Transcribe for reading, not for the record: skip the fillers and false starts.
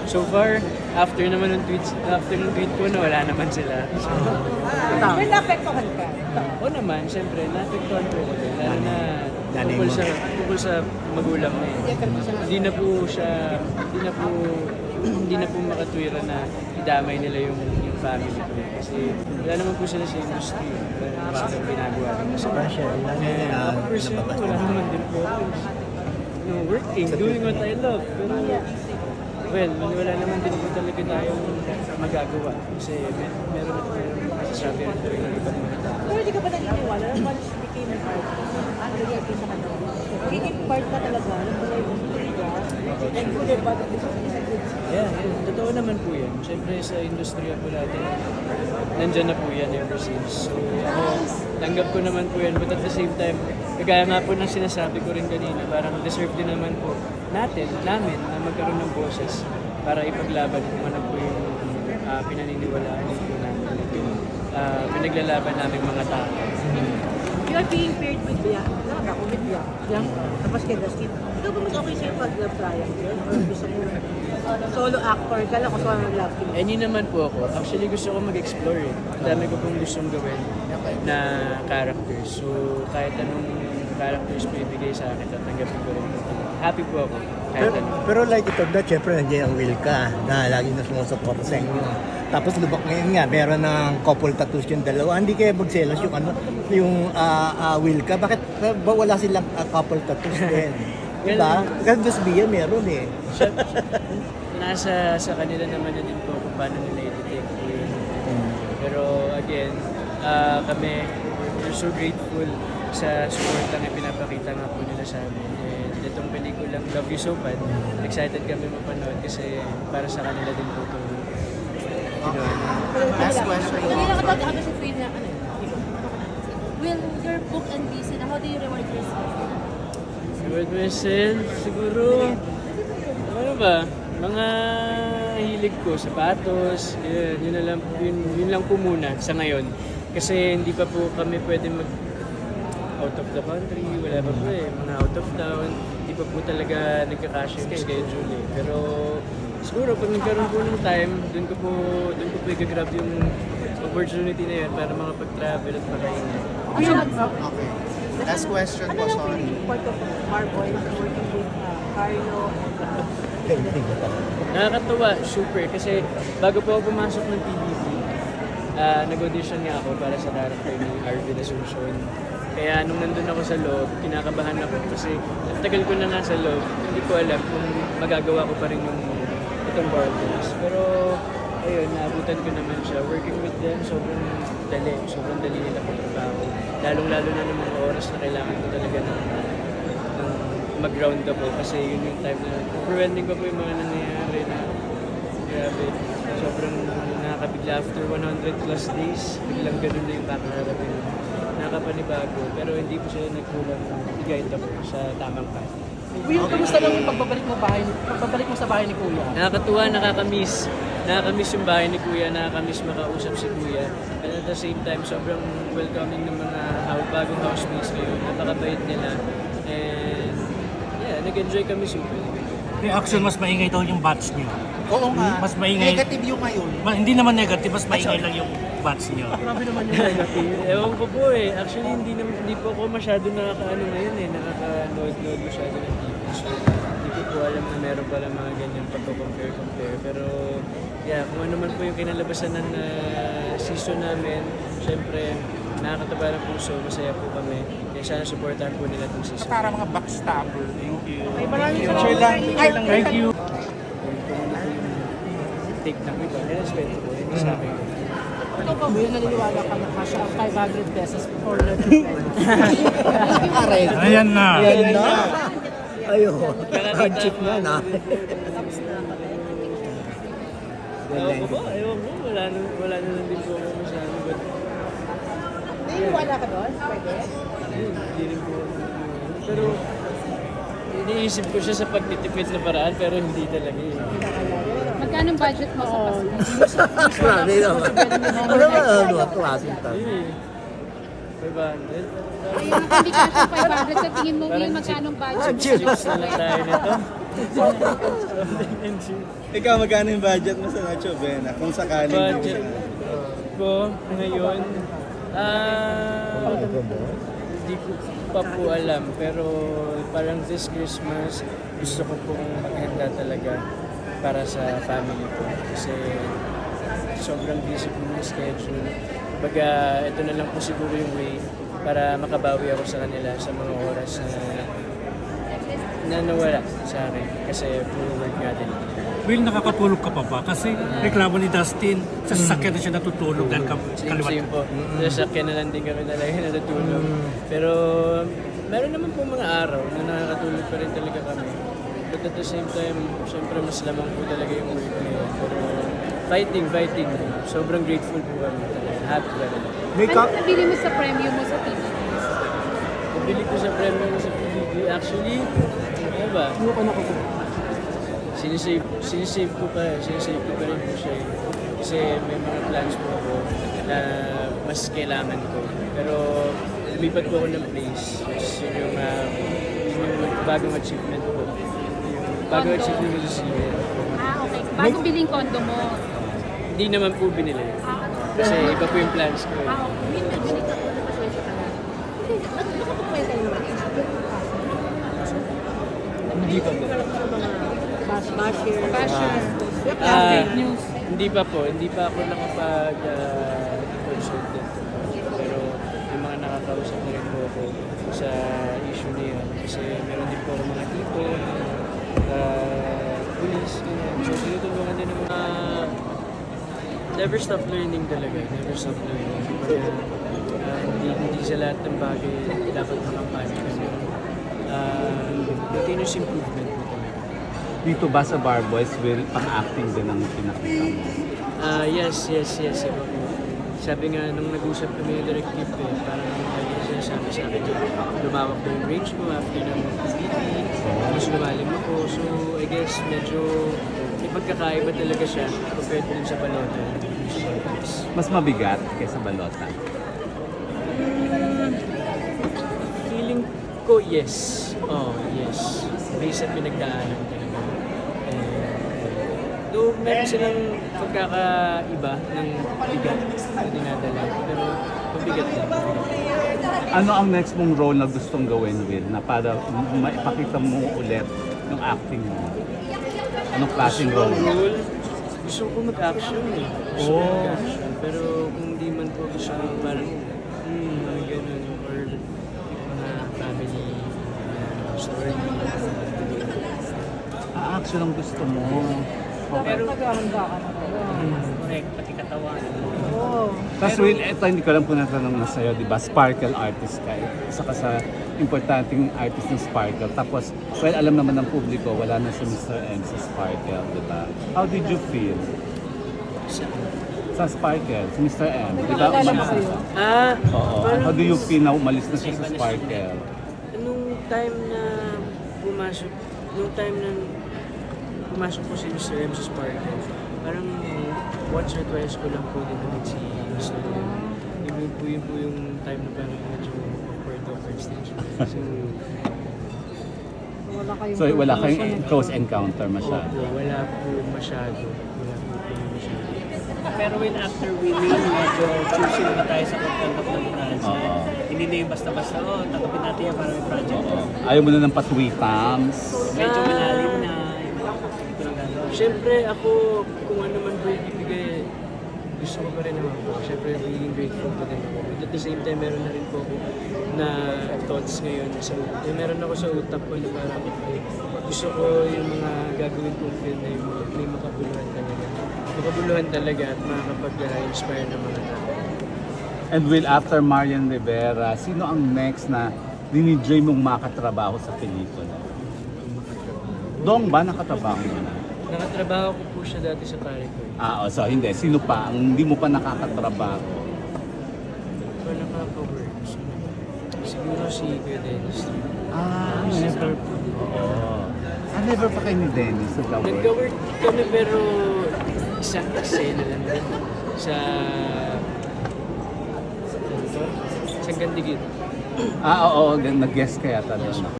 so far, after ng tweet ko na wala naman sila. So, May naapektuhan ka? oo naman, syempre, naapektuhan ko ako. Lalo na tungkol sa magulang na yun. Hindi na po makatwira na idamay nila yung family ko. Kasi wala naman po sila sa industry. Wala naman silang ginagawa. Personally, wala naman din po ako. Working, doing what I love. Pero, well, wala naman din po talaga tayong magagawa. Kasi meron na po yung masasabi ang tuloy ng ibang mga tao. Pero hindi ka ba naniniwala na once became a part, reality sa kanila? Became part ka talaga ng mga industry ka, and good or bad, this is a good Yeah, totoo naman po yan. Siyempre sa industriya po natin, nandyan na po yan ever since. So ako, tanggap ko naman po yan. But at the same time, kagaya nga po ng sinasabi ko rin kanina, parang deserve din naman po namin na magkaroon ng boses para ipaglaban kung ano po yung pinaniniwalaan po namin. Yung pinaglalaban namin mga tao. You are being paired with Bia. Nakaka ko with Bia. Yang, tapos kay Dustin. Ikaw ba mas okay sa'yo pag-love triangle? Or gusto mo solo actor ka lang o solo love team? Any naman po ako. Actually gusto ko mag-explore eh. Ang dami ko pong gustong gawin na characters. So kahit anong characters po ibigay sa akin, tatanggapin ko rin. Happy po ako. Kahit ano. Pero like ito na, syempre nandiyan ang Will ka na lagi na sumusuporta sa inyo. Tapos lubak ngayon nga, meron ng couple tattoos yung dalawa. Hindi kaya magselos yung Will ka. Bakit ba wala silang couple tattoos din? Diba? Kasi Diyos Bia meron eh. Nasa sa kanila naman na din po kung paano nila i-detect po yun. Pero again, kami, we're so grateful sa support na pinapakita nga po nila sa amin. And itong pelikulang Love You So Bad, excited kami mapanood kasi para sa kanila din po ito. Last question. Kanina ka daw ako sa free na ano. Will your book and busy na, how do you reward yourself? Reward myself, siguro, ano ba, mga hilig ko, sapatos, yun lang po muna sa ngayon. Kasi hindi pa po kami pwede out of the country, wala pa po eh, mga out of town, hindi pa po talaga nagkakasya yung schedule eh. Pero siguro pag nagkaroon po ng time, doon ko po i-grab yung opportunity na yun para makapag-travel at makaingat. Okay. Last question po, sorry. Part of Marboy, working with Carlo. Nakakatuwa, super, kasi bago po ako pumasok ng PBB, nag-audition nga ako para sa character ni Arvin Asuncion. Kaya nung nandun ako sa loob, kinakabahan ako kasi ang tagal ko na nasa loob, hindi ko alam kung magagawa ko pa rin yung itong characters. Pero ayun, naabutan ko naman siya. Working with them, sobrang dali nila pagtrabaho. Lalong-lalo na ng mga oras na kailangan ko talaga ng mag-ground up kasi yun yung time na overwhelming pa po yung mga nangyayari na grabe. Sobrang nakakabigla after 100 plus days, biglang ganun na yung kakaharapin. Nakakapanibago, pero hindi po siya nagkulang i-guide ako sa tamang path. Will, kamusta lang yung pagbabalik mo sa bahay ni Kuya? Nakakatuwa, nakakamiss yung bahay ni Kuya, nakakamiss makausap si Kuya. And at the same time, sobrang welcoming ng mga bagong housemates ngayon. Napakabait nila. And yeah, nag-enjoy kami super. Reaction, mas maingay daw yung batch niyo. Oo nga. Mas maingay. Negative yung ngayon. Hindi naman negative, mas maingay lang yung batch niyo. Grabe naman yung negative. Ewan ko po eh. Actually, hindi po ako masyado nakakaano ngayon eh. Nakaka-nood masyado ng TV. So, hindi ko po alam na meron pala mga ganyan pagko-compare. Pero, yeah, kung ano man po yung kinalabasan ng season namin, syempre, nakakataba ng puso, masaya po kami. Kaya sana supportahan po nila itong season. Para mga backstabber. Thank you. Ay, maraming Picture lang. Thank you. Take ng iba. Respeto po. Hindi sa akin. Ikaw ba, Will, naniniwala ka na kasha ang 500 pesos for learning Aray. Ayan na. Yan na. Ayun. Hardship na na. Ewan ko. Wala na lang din po ako masyado. But, Naniniwala ka doon? Pwede? hindi rin po. Pero, iniisip ko siya sa pagtitipid na paraan, pero hindi talaga eh. Magkano ang budget mo sa Pasko? Grabe naman. Ano ba? Ano? Klaseng tayo. Hindi. 500. Ayun, hindi ka sa 500 sa tingin mo, Will, magkano ang budget mo? Chips na lang tayo nito. Ikaw, magkano yung budget mo sa Nacho Vena? Kung sakaling Budget ko ngayon, hindi ko pa po alam. Pero parang this Christmas, gusto ko pong maghanda talaga para sa family ko. Kasi sobrang busy po ng schedule. Baga, ito na lang po siguro yung way para makabawi ako sa kanila sa mga oras na nawala sa akin. Kasi puro work nga din. Will, nakakatulog ka pa ba? Kasi reklamo ni Dustin, sa sasakyan na siya natutulog dahil kaliwat. Same po. Nasakyan na lang din kami talaga natutulog. Pero meron naman po mga araw na nakakatulog pa rin talaga kami. But at the same time, syempre mas lamang po talaga yung work ngayon. Pero fighting. Sobrang grateful po kami talaga. Happy ka na. Ano nabili mo sa premium mo sa TV? Nabili ko sa premium sa PBB. Actually, ano ba? Sinisave ko pa rin po siya. Kasi may mga plans po ako na mas kailangan ko. Pero lumipat po ako ng place. Yun yung bagong achievement ko. Yung bagong achievement ko sa civil. Okay. Bagong biling condo mo. Hindi naman po binili. Kasi iba po yung plans ko. Okay. May nagbili ka po na pasensya ka na. Nakapagkwenta naman. Hindi pa po. Basher. Fake news. Hindi pa ako nakapag-consult dito. Pero yung mga nakakausap na rin po ako sa issue na yan. Kasi meron din po ako mga tipo, police, ganyan. So tinutulungan din ng mga never stop learning talaga. Never stop learning. Hindi sa lahat ng bagay dapat makampanya ka. Continuous improvement po talaga. Dito ba sa Bar Boys, Will, pang-acting din ang pinakita mo? Yes. Iba po. Sabi nga, nung nag-usap kami yung directive parang lagi siya sabi sa akin, lumawak daw yung range ko after ng PBB, mas lumalim ako. So, I guess, medyo may pagkakaiba talaga siya compared to dun sa balota. Mas mabigat kaysa balota. Feeling ko, yes. Yes. Based sa pinagdaanan talaga. Though meron silang pagkakaiba ng bigat na dinadala. Pero mabigat din. Ano ang next mong role na gustong gawin, Will, na para maipakita mo ulit yung acting mo? Anong klaseng role? Gusto ko mag-action eh. Gusto ko mag-action. Pero kung di man po gusto ko parang mga ganun or mga family story. Action ang gusto mo. Pero maghahanda ka na talaga. Correct, pati katawan. Oo. Tapos Will, ito hindi ko lang po natanong na sa'yo, di ba? Sparkle artist ka. Isa ka sa importanteng artist ng Sparkle. Tapos, well, alam naman ng publiko, wala na si Mr. M sa Sparkle, di ba? How did you feel? Sa Sparkle, si Mr. M, di ba? Nagkakala Umalis sa'yo? na. Oo. How do you feel na umalis na siya sa Sparkle? Nung time na pumasok po si Mr. M sa Sparkle, parang once or twice ko lang po din naman si Mr. M. Yun po yung time na parang medyo awkward stage. So, wala kayong close encounter masyado? Opo, wala po masyado. Pero when after winning, medyo choosy na tayo sa pagtanggap ng project. Oo. Hindi na yung basta-basta, tanggapin natin yan para may project. Ayaw mo na ng patwitams? Medyo malalim na. Hindi ko lang gano'n. Siyempre ako, kung ano man po ibibigay, gusto ko pa rin naman po. Siyempre, feeling grateful po din ako. But at the same time, meron na rin po ako na thoughts ngayon. So, meron ako sa utak ko na parang gusto ko yung mga gagawin kong film na yung may makabuluhan talaga. Makabuluhan talaga at makakapag-inspire ng mga tao. And Will, after Marian Rivera, sino ang next na dinidream mong makatrabaho sa pelikula? Dong ba nakatrabaho mo na? Nakatrabaho ko po siya dati sa pare ko. So hindi. Sino pa ang hindi mo pa nakakatrabaho? So, nakaka-work. Siguro si Kuya Dennis. Never pa. Oo. Never pa kayo ni Dennis sa The Work? Nagka-work kami pero isang eksena lang din. Sa Gandigit. Oo. Nag-guest kaya talaga.